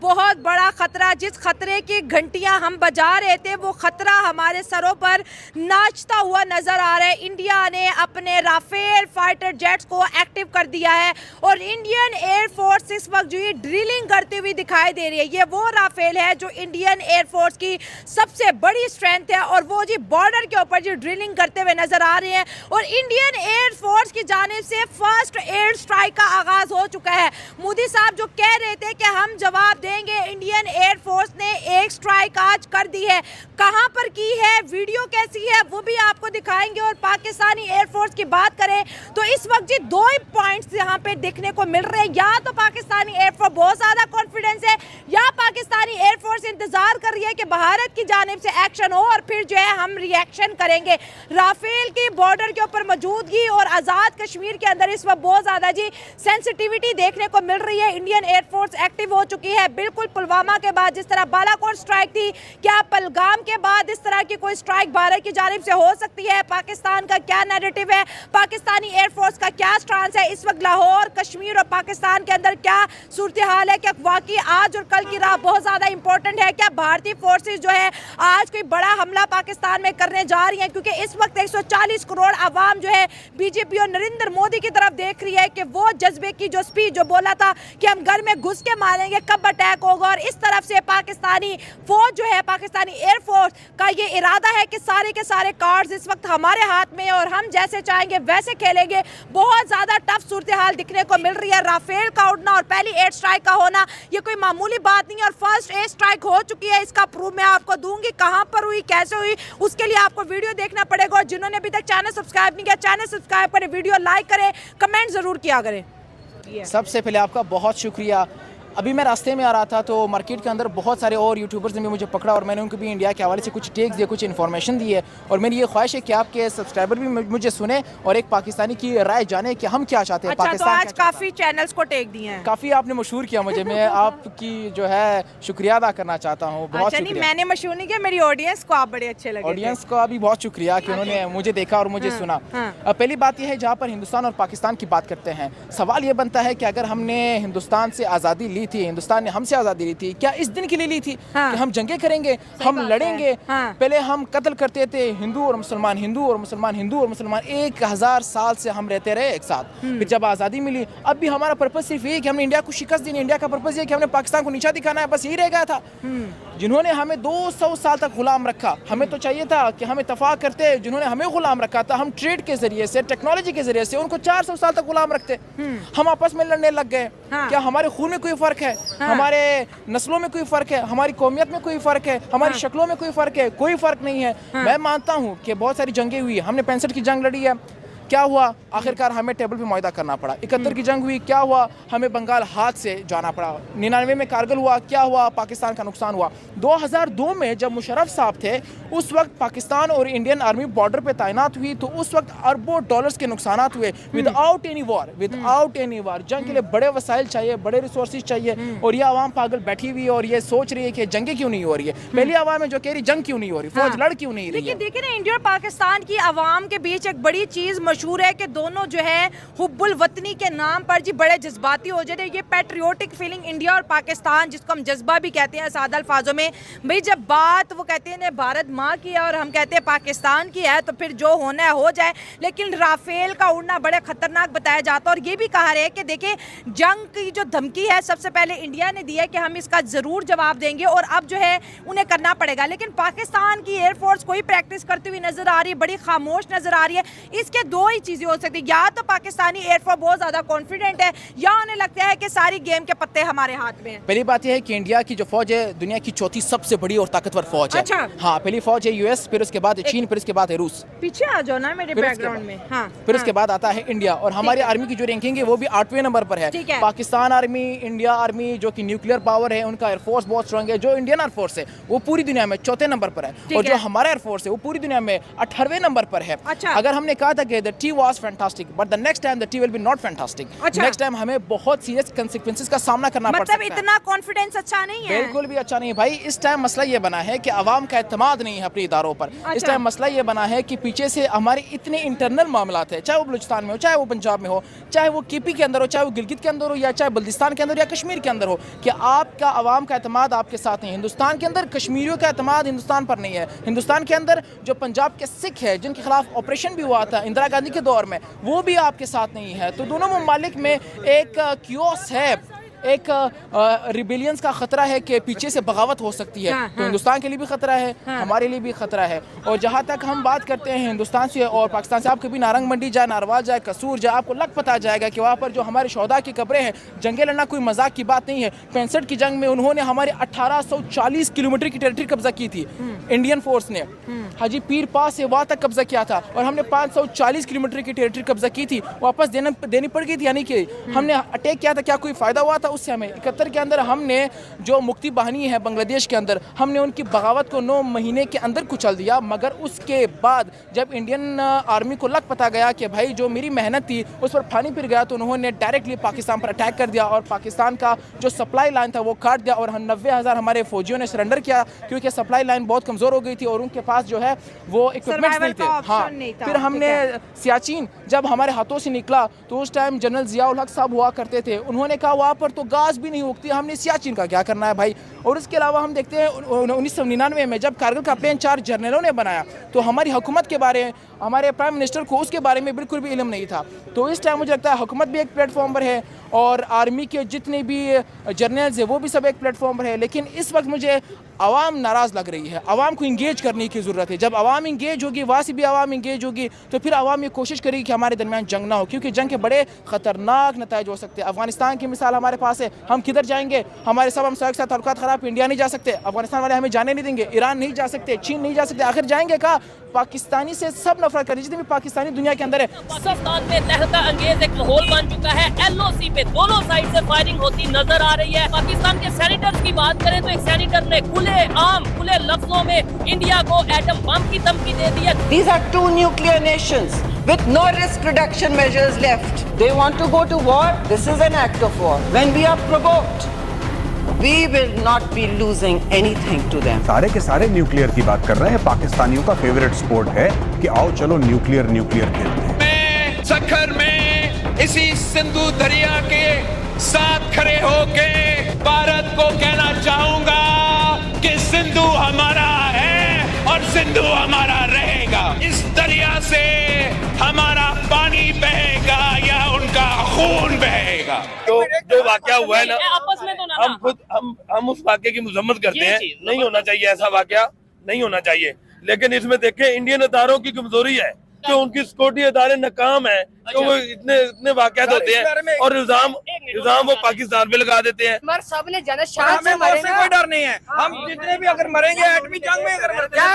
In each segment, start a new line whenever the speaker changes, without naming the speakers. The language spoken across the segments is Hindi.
बहुत बड़ा खतरा, जिस खतरे की घंटियां हम बजा रहे थे वो खतरा हमारे सरों पर नाचता हुआ नजर आ रहा है। इंडिया ने अपने राफेल फाइटर जेट्स को एक्टिव कर दिया है और इंडियन एयरफोर्स इस वक्त जो ये ड्रिलिंग करती हुई दिखाई दे रही है, ये वो राफेल है जो इंडियन एयरफोर्स की सबसे बड़ी स्ट्रेंथ है और वो जी बॉर्डर के ऊपर जो ड्रिलिंग करते हुए नजर आ रहे हैं। और इंडियन एयरफोर्स की जानिब से फर्स्ट एयर स्ट्राइक का आगाज हो चुका है। मोदी साहब जो कह रहे थे कि हम जवाब देंगे, इंडियन एयरफोर्स ने एक स्ट्राइक आज कर दी है। कहां पर की है, वीडियो कैसी है, वो भी आपको दिखाएंगे। और पाकिस्तानी एयरफोर्स की बात करें तो इस वक्त जी दो ही पॉइंट्स यहां पे देखने को मिल रहे हैं। या तो पाकिस्तानी एयरफोर्स बहुत ज्यादा कॉन्फिडेंस है या पाकिस्तानी एयरफोर्स इंतजार कर रही है कि भारत की जानिब से एक्शन हो और फिर जो है हम रिएक्शन करेंगे। राफेल की बॉर्डर के ऊपर मौजूदगी और आजाद कश्मीर के अंदर इस वक्त बहुत ज्यादा जी सेंसिटिविटी देखने को मिल रही है। इंडियन एयरफोर्स एक्टिव हो चुकी है। बिल्कुल पुलवामा के बाद जिस तरह बालाकोट स्ट्राइक थी, क्या पहलगाम के बाद इस तरह की कोई स्ट्राइक भारत की जानिब से हो सकती है? पाकिस्तान का क्या नैरेटिव है, पाकिस्तानी एयरफोर्स का क्या स्टांस है इस वक्त लाहौर कश्मीर और पाकिस्तान के अंदर क्या सूरत हाल है? क्या वाकई आज और कल की राह बहुत ज्यादा इंपॉर्टेंट है? क्या भारतीय फोर्सेस जो है आज कोई बड़ा हमला पाकिस्तान में करने जा रही है? क्योंकि इस वक्त 140 करोड़ आवाम जो है बीजेपी और नरेंद्र मोदी की तरफ देख रही है कि वो जज्बे की जो स्पीच जो बोला था कि हम घर में घुस के मारेंगे, कब अटैक होगा। और इस तरफ से पाकिस्तानी फौज जो है, पाकिस्तानी एयरफोर्स का ये इरादा है कि सारे के सारे कार्ड्स इस वक्त हमारे हाथ में और हम जैसे चाहेंगे वैसे खेलेंगे। बहुत ज्यादा टफ सूरत हाल दिखने को मिल रही है। राफेल का उड़ना और पहली एयर स्ट्राइक का होना ये कोई मामूली बात नहीं है और फर्स्ट एयर स्ट्राइक हो चुकी है। इसका प्रूफ मैं आपको दूंगी, कहां पर हुई, कैसे हुई, उसके लिए आपको वीडियो देखना पड़ेगा। और जिन्होंने अभी तक चैनल सब्सक्राइब नहीं किया, चैनल सब्सक्राइब करें, वीडियो लाइक करें, कमेंट जरूर किया करें।
सबसे पहले आपका बहुत शुक्रिया। अभी मैं रास्ते में आ रहा था तो मार्केट के अंदर बहुत सारे और यूट्यूबर्स ने भी मुझे पकड़ा और मैंने उनको भी इंडिया के हवाले से कुछ टेक्स दिए, कुछ इन्फॉर्मेशन दी है। और मेरी ये ख्वाहिश है कि आपके सब्सक्राइबर भी मुझे सुने और एक पाकिस्तानी की राय जाने कि हम क्या चाहते हैं।
अच्छा,
पाकिस्तान
तो आज काफ़ी चैनल्स को टेक दिए हैं,
काफ़ी आपने मशहूर किया मुझे। मैं आपकी जो है शुक्रिया अदा करना चाहता हूँ। बहुत
अच्छा, नहीं मैंने मशहूर नहीं किया, मेरी ऑडियंस को आप बड़े अच्छे लगे।
ऑडियंस को भी बहुत शुक्रिया कि उन्होंने मुझे देखा और मुझे सुना। पहली बात यह है, जहाँ पर हिंदुस्तान और पाकिस्तान की बात करते हैं, सवाल ये बनता है कि अगर हमने हिंदुस्तान से आज़ादी ली थी, हिंदुस्तान ने हमसे आज़ादी ली थी, क्या इस दिन के लिए ली थी कि हम जंगें करेंगे, हम लड़ेंगे? पहले हम कत्ल करते थे, हिंदू और मुसलमान, हिंदू और मुसलमान, हिंदू और मुसलमान, 1000 साल से हम रहते रहे एक साथ। फिर जब आज़ादी मिली, अब भी हमारा पर्पस सिर्फ ये कि हमने इंडिया को शिकस्त दी। इंडिया का पर्पस ये कि हमने पाकिस्तान को नीचा दिखाना है, बस यही रह गया था। जिन्होंने हमें 200 साल तक गुलाम रखा, हमें तो चाहिए था कि हम इत्तेफाक करते। जिन्होंने हमें गुलाम रखा था, हम ट्रेड के जरिए से, टेक्नोलॉजी के जरिए से उनको 400 साल तक गुलाम रखते। हम आपस में लड़ने लग गए। क्या हमारे खून में कोई फर्क है? हमारे नस्लों में कोई फर्क है? हमारी कौमियत में कोई फर्क है? हमारी शक्लों में कोई फर्क है? कोई फर्क नहीं है। मैं मानता हूँ कि बहुत सारी जंगें हुई, हमने 65 की जंग लड़ी है, क्या हुआ? आखिरकार हमें टेबल पे मुआहदा करना पड़ा। 71 की जंग हुई, क्या हुआ? हमें बंगाल हाथ से जाना पड़ा। 99 में कारगिल हुआ, क्या हुआ? पाकिस्तान का नुकसान हुआ। 2002 में जब मुशर्रफ साहब थे, उस वक्त पाकिस्तान और इंडियन आर्मी बॉर्डर पे तैनात हुई तो उस वक्त अरबों डॉलर्स के नुकसान हुए। Without any war, without any war. जंग के लिए बड़े वसाइल चाहिए, बड़े रिसोर्सेज चाहिए और ये आवाम पागल बैठी हुई है और ये सोच रही है कि जंगें क्यों नहीं हो रही है। पहली आवाम है जो कह रही जंग क्यों नहीं हो रही, फौज लड़ क्यों नहीं रही है।
देखिए ना, इंडिया और पाकिस्तान की आवाम के बीच एक बड़ी चीज मशहूर है कि दोनों जो है हुब्बुल वतनी के नाम पर जी बड़े जज्बाती हो जाते हैं। ये पैट्रियोटिक फीलिंग इंडिया और पाकिस्तान, जिसको हम जज्बा भी कहते हैं सादा अल्फाजों में, भाई जब बात वो कहते हैं भारत माँ की है और हम कहते हैं पाकिस्तान की है, तो फिर जो होना है हो जाए। लेकिन राफेल का उड़ना बड़े खतरनाक बताया जाता है और ये भी कहा रहे कि देखिए जंग की जो धमकी है सबसे पहले इंडिया ने दी है कि हम इसका जरूर जवाब देंगे और अब जो है उन्हें करना पड़ेगा। लेकिन पाकिस्तान की एयरफोर्स कोई प्रैक्टिस करती हुई नजर आ रही है, बड़ी खामोश नजर आ रही है। इसके दो ही चीजें हो सकती है, या तो पाकिस्तानी एयरफोर्स बहुत ज्यादा कॉन्फिडेंट है या उन्हें लगता है कि सारी गेम के पत्ते हमारे हाथ में हैं।
पहली बात यह है कि इंडिया की जो फौज है दुनिया की चौथी सबसे बड़ी और ताकतवर फौज है।
अच्छा।
हाँ, पहली फौज है यूएस, फिर उसके बाद है चीन, फिर उसके बाद है रूस।
पीछे आ जाओ ना मेरे बैकग्राउंड में।
फिर उसके बाद आता है इंडिया और हमारी आर्मी की जो रैंकिंग है वो भी 8वें नंबर पर है। पाकिस्तान आर्मी, इंडिया आर्मी जो कि न्यूक्लियर पावर है, उनका एयरफोर्स बहुत स्ट्रांग है। जो इंडियन एयरफोर्स है वो पूरी दुनिया में 4थे नंबर पर है और जो हमारा एयरफोर्स है वो पूरी दुनिया में 18वें नंबर पर है।
अच्छा।
अगर हमने कहा था कि the tea was fantastic but the next time the T will be not fantastic.
अच्छा।
नेक्स्ट टाइम हमें बहुत सीरियस कंसिक्वेंसेस का सामना करना पड़
मतलब
सकता है।
इतना कॉन्फिडेंस अच्छा नहीं है।
बिल्कुल भी अच्छा नहीं है भाई। इस टाइम मसला ये बना है कि आवाम का एतमाद नहीं है अपने इदारों पर। इस
अच्छा।
टाइम मसला ये बना है कि पीछे से हमारे इतने इंटरनल मामलात है, चाहे वो बलूचिस्तान में हो, चाहे वो पंजाब में हो, चाहे वो केपी के अंदर हो, चाहे वो गिलगित के अंदर हो, या चाहे बल्दिस्तान के अंदर या कश्मीर के अंदर हो, कि आपका आवाम का एतमाद आपके साथ नहीं है। हिंदुस्तान के अंदर कश्मीरियों का एतमाद हिंदुस्तान पर नहीं है। हिंदुस्तान के अंदर जो पंजाब के सिख है जिनके खिलाफ ऑपरेशन भी हुआ था इंदिरा गांधी के दौर में, वो भी आपके साथ नहीं है। तो दोनों ममालिक में एक क्योस है, एक रिबेलियंस का खतरा है कि पीछे से बगावत हो सकती है। तो हिंदुस्तान के लिए भी खतरा है, हमारे लिए भी खतरा है। और जहाँ तक हम बात करते हैं हिंदुस्तान से और पाकिस्तान से, आप कभी नारंग मंडी जाए, नारवाल जाए, कसूर जाए, आपको लग पता जाएगा कि वहाँ पर जो हमारे शोहदा की कब्रें हैं, जंगे लड़ना कोई मजाक की बात नहीं है। 65 की जंग में उन्होंने हमारे 1840 किलोमीटर की टेरिटरी कब्जा की थी इंडियन फोर्स ने। हाजी पीर पास से वहाँ तक कब्जा किया था और हमने 540 किलोमीटर की टेरिटरी कब्जा की थी, वापस देनी पड़ गई थी। यानी कि हमने अटैक किया था, क्या कोई फ़ायदा हुआ था उससे? हमें 71 के अंदर हमने जो मुक्ति बाहिनी है बांग्लादेश के अंदर, हमने उनकी बगावत को 9 महीने के अंदर कुचल दिया। मगर उसके बाद जब इंडियन आर्मी को लग पता गया कि भाई जो मेरी मेहनत थी उस पर पानी फिर गया, तो उन्होंने डायरेक्टली पाकिस्तान पर अटैक कर दिया और पाकिस्तान का जो सप्लाई लाइन था वो काट दिया और 90,000 हमारे फौजियों ने सरेंडर किया, क्योंकि सप्लाई लाइन बहुत कमज़ोर हो गई थी और उनके पास जो है वो इक्विपमेंट्स नहीं थे। हाँ, फिर हमने सियाचिन जब हमारे हाथों से निकला तो उस टाइम जनरल जियाउल हक साहब हुआ करते थे, उन्होंने कहा वहाँ पर तो गाज भी नहीं उगती, हमने सियाचिन का क्या करना है भाई। और इसके अलावा हम देखते हैं 1999 में जब कारगिल का प्लान 4 जनरलों ने बनाया तो हमारी हुकूमत के बारे में, हमारे प्राइम मिनिस्टर को उसके बारे में बिल्कुल भी इल्म नहीं था। तो इस टाइम मुझे लगता है हुकूमत भी एक प्लेटफॉर्म पर है और आर्मी के जितने भी जर्नल्स हैं वो भी सब एक प्लेटफॉर्म पर है। लेकिन इस वक्त मुझे आवाम नाराज़ लग रही है, आवाम को इंगेज करने की ज़रूरत है। जब आवाम इंगेज होगी, वहाँ से भी आवाम इंगेज होगी, तो फिर आवाम ये कोशिश करेगी कि हमारे दरमियान जंग ना हो, क्योंकि जंग के बड़े ख़तरनाक नताइज हो सकते हैं। अफगानिस्तान की मिसाल हमारे पास है, हम किधर जाएंगे? हमारे सब हम के साथ ताल्लुकात ख़राब, इंडिया नहीं जा सकते, अफगानिस्तान वाले हमें जाने नहीं देंगे, ईरान नहीं जा सकते, चीन नहीं जा सकते, आखिर जाएंगे कहाँ? पाकिस्तानी से सब नफरत करें, जितने भी पाकिस्तानी दुनिया के अंदर है।
पाकिस्तान में तहलका अंगेज एक माहौल बन चुका है। एलओसी पे दोनों साइड से फायरिंग होती नजर आ रही है। पाकिस्तान के सेनेटर्स की बात करें तो एक सेनेटर ने खुले लफ्जों में इंडिया को एटम बम की धमकी दे दी है।
These are two nuclear nations with no risk reduction measures left. They want to go to war. This is an act of war. When we are provoked, we will not be losing anything to them.
सारे के सारे न्यूक्लियर की बात कर रहे हैं। पाकिस्तानियों का फेवरेट स्पोर्ट है कि आओ चलो न्यूक्लियर खेलते हैं।
मैं सखर में इसी सिंधु दरिया के साथ खड़े होके भारत को कहना चाहूंगा कि सिंधु हमारा है और सिंधु हमारा रहेगा। इस दरिया से हमारा पानी बहेगा या उनका खून बहेगा। जो वाकया हुआ है ना,
आपस में तो ना
हम उस वाकये की मजम्मत करते हैं। नहीं होना चाहिए, ऐसा वाकया नहीं होना चाहिए। लेकिन इसमें देखें इंडियन अदारों की कमजोरी है कि उनकी सिक्योरिटी अदारे नाकाम है, तो वो इतने वाकयात होते हैं और इल्जाम वो पाकिस्तान पे लगा देते हैं।
हमारे सबने ज्यादा शांत से मरेंगे,
कोई डर नहीं है। हम जितने भी अगर मरेंगे एटमी जंग में अगर मरते हैं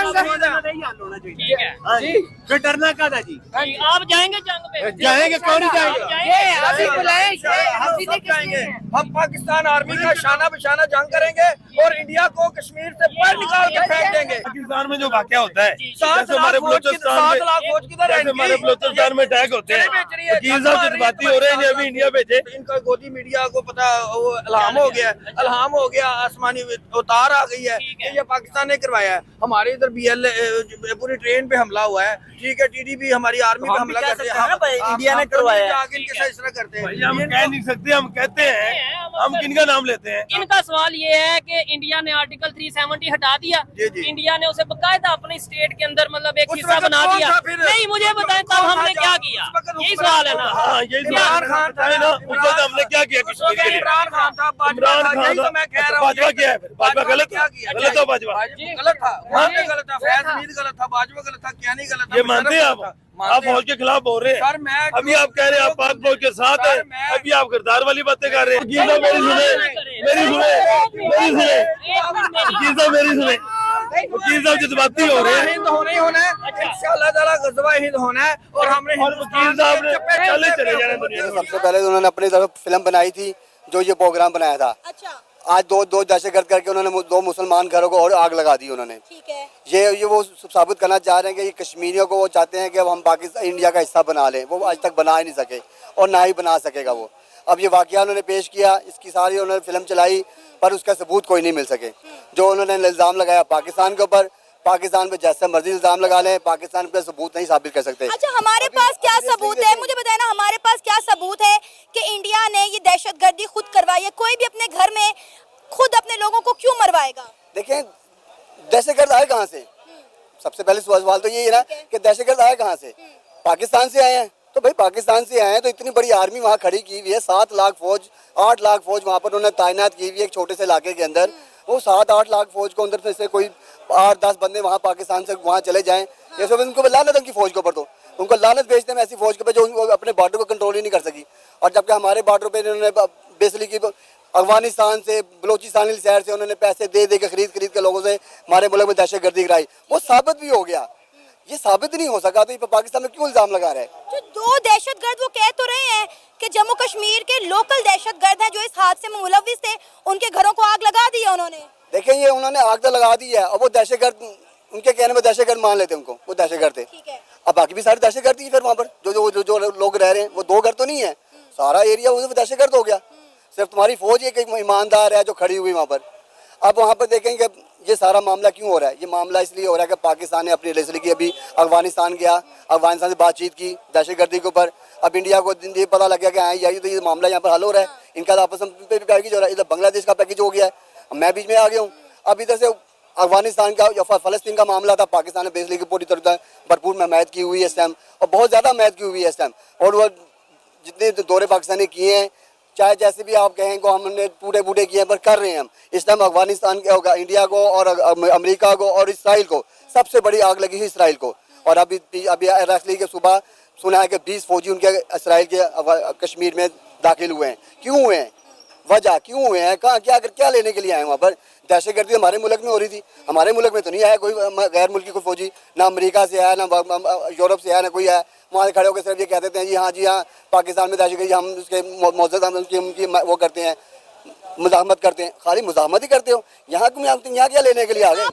फिर डरना का था जी।
आप जाएंगे जंग पे?
जाएंगे, क्यों नहीं जाएंगे?
ये अभी बुलाए,
हम सब जाएंगे। हम पाकिस्तान आर्मी का शाना बशाना जंग करेंगे और इंडिया को कश्मीर से बाहर निकाल के फेंक देंगे।
पाकिस्तान में जो वाकया होता है,
7 लाख फौज किधर है?
हमारे बलोचिस्तान में अटैक होते हैं, वकील साहब जज्बाती हो रहे हैं, अभी इंडिया भेजे। इनका गोदी मीडिया को पता इल्हाम हो गया, आसमानी उतार आ गई है, ये पाकिस्तान ने करवाया है। हमारे इधर BL पूरी ट्रेन पे हमला हुआ है, ठीक है, TDP हमारी आर्मी पे हमला करते हैं, इंडिया ने करवाया है। इस तरह करते हैं, हम कह नहीं सकते, हम कहते हैं, हम किनका नाम लेते हैं?
इनका सवाल ये है कि इंडिया ने आर्टिकल 370 हटा दिया, इंडिया ने उसे बकायदा अपने स्टेट के अंदर मतलब एक हिस्सा बना दिया। नहीं, मुझे बताएं तब हमने क्या किया? यही सवाल है ना।
हाँ, यही इमरान खान था ना, उस वक्त हमने क्या किया?
इमरान खान था,
बाजवा क्या है? बाजवा गलत था, गलत था, बाजवा
गलत था, गलत था, फैज हमीद गलत था, बाजवा गलत था, क्या नहीं गलत था?
ये मानते हैं आप फौज के खिलाफ बोल रहे हैं।
सर मैं
अभी आप कह रहे हैं आप पाक फौज के साथ हैं, अभी आप गद्दार वाली बातें कर रहे हैं। गीजा मेरी सुने, वकील साहब जज्बाती हो रहे हैं।
हिंद होना ही होना है, इंशाअल्लाह ताला गज़वा हिंद होना है और हमने
वकील साहब ने चले जाना दुनिया में।
सबसे पहले उन्होंने अपनी तरफ फिल्म बनाई थी जो ये प्रोग्राम बनाया था।
अच्छा,
आज दो दहशतगर्द करके उन्होंने 2 मुसलमान घरों को और आग लगा दी उन्होंने।
ठीक है।
ये वो साबित करना चाह रहे हैं कि ये कश्मीरियों को वो चाहते हैं कि अब हम पाकिस्तान इंडिया का हिस्सा बना लें। वो आज तक बना ही नहीं सके और ना ही बना सकेगा वो। अब ये वाकया उन्होंने पेश किया, इसकी सारी उन्होंने फिल्म चलाई, पर उसका सबूत कोई नहीं मिल सके। जो उन्होंने इल्ज़ाम लगाया पाकिस्तान के ऊपर, पाकिस्तान पे जैसे मर्जी इल्ज़ाम लगा लें, पाकिस्तान पे सबूत नहीं साबित कर सकते।
अच्छा, हमारे पास क्या सबूत है, मुझे बताए ना, हमारे पास क्या सबूत है कि इंडिया ने ये दहशतगर्दी खुद करवाई है? कोई भी अपने घर में खुद अपने लोगों को क्यों मरवाएगा?
देखें, दहशतगर्द आए कहाँ से? सबसे पहले सवाल तो ये है ना कि दहशतगर्द आए कहाँ से? पाकिस्तान से आए हैं। तो भाई पाकिस्तान से आए हैं तो इतनी बड़ी आर्मी वहाँ खड़ी की हुई है, 7 लाख फौज, 8 लाख फौज वहाँ पर उन्होंने तैनात की हुई है एक छोटे से इलाके के अंदर। वो 7-8 लाख फौज को अंदर से कोई 8-10 बंदे वहाँ पाकिस्तान से वहाँ चले जाएं, ये सब उनको लानत उनकी फौज के ऊपर। तो उनको लानत भेजते हैं ऐसी फौज के ऊपर जो अपने बॉर्डर को कंट्रोल ही नहीं कर सकी। और जबकि हमारे बॉर्डर पर इन्होंने बेसिकली की अफगानिस्तान से, बलोचिस्तान शहर से उन्होंने पैसे दे के खरीद के लोगों से हमारे मुल्क में दहशतगर्दी कराई। वो साबित भी हो गया। ये साबित नहीं हो सका तो ये पाकिस्तान में क्यों इल्जाम लगा रहे हैं?
जो 2 दहशतगर्द वो कह तो रहे हैं कि जम्मू कश्मीर के लोकल दहशतगर्द हैं जो इस हादसे में मुलविस थे, उनके घरों को आग लगा दी है उन्होंने।
देखें, ये उन्होंने आग तो लगा दी है और वो दहशतगर्द, उनके कहने में दहशतगर्द मान लेते उनको, वो दहशतगर्द थे।
ठीक है।
अब बाकी भी सारे दहशतगर्द ही फिर वहाँ पर जो लोग रह रहे हैं, वो 2 घर तो नहीं है, सारा एरिया वो दहशतगर्द हो गया। सिर्फ तुम्हारी फौज एक ईमानदार है जो खड़ी हुई वहाँ पर। अब वहाँ पर देखेंगे ये सारा मामला क्यों हो रहा है? ये मामला इसलिए हो रहा है कि पाकिस्तान ने अपनी रेसली की, अभी अफगानिस्तान गया, अफगानिस्तान से बातचीत की दहशतगर्दी के ऊपर। अब इंडिया को ये पता लग गया कि हाँ यही तो ये मामला यहाँ पर हल हो रहा है, इनका आपस में पैकेज हो रहा है। इधर बांग्लादेश का पैकेज हो गया है, मैं बीच में आ गया हूँ। अब इधर से अफगानिस्तान का या फलस्तीन का मामला था, पाकिस्तान ने बेसिकली की पूरी तरह भरपूर हिमायत की हुई है इस टाइम, और बहुत ज़्यादा हिमायत की हुई है इस टाइम। और वो जितने दौरे पाकिस्तान ने किए हैं, चाहे जैसे भी आप कहें को हमने टूटे किए हैं, पर कर रहे हैं हम इस टाइम। अफगानिस्तान के होगा, इंडिया को और अमेरिका को और इसराइल को सबसे बड़ी आग लगी है इसराइल को। और अभी रेसली के सुबह सुना है कि 20 फौजी उनके इसराइल के कश्मीर में दाखिल हुए हैं। क्यों हुए हैं? वजह क्यों हुए हैं? कहाँ क्या लेने के लिए आए वहाँ पर? दहशतगर्दी हमारे मुल्क में हो रही थी, हमारे मुल्क में तो नहीं आया कोई गैर मुल्की कोई फौजी, ना अमेरिका से आया, ना यूरोप से आया, ना कोई आया। वहाँ खड़े होकर सिर्फ ये कहते थे जी हाँ पाकिस्तान में दहशतगर्दी, हम उसके मौजूद उनकी वो करते हैं, मुज़ाहमत करते हैं। खाली मुज़ाहमत ही करते हो, यहाँ क्या लेने के लिए आ गए?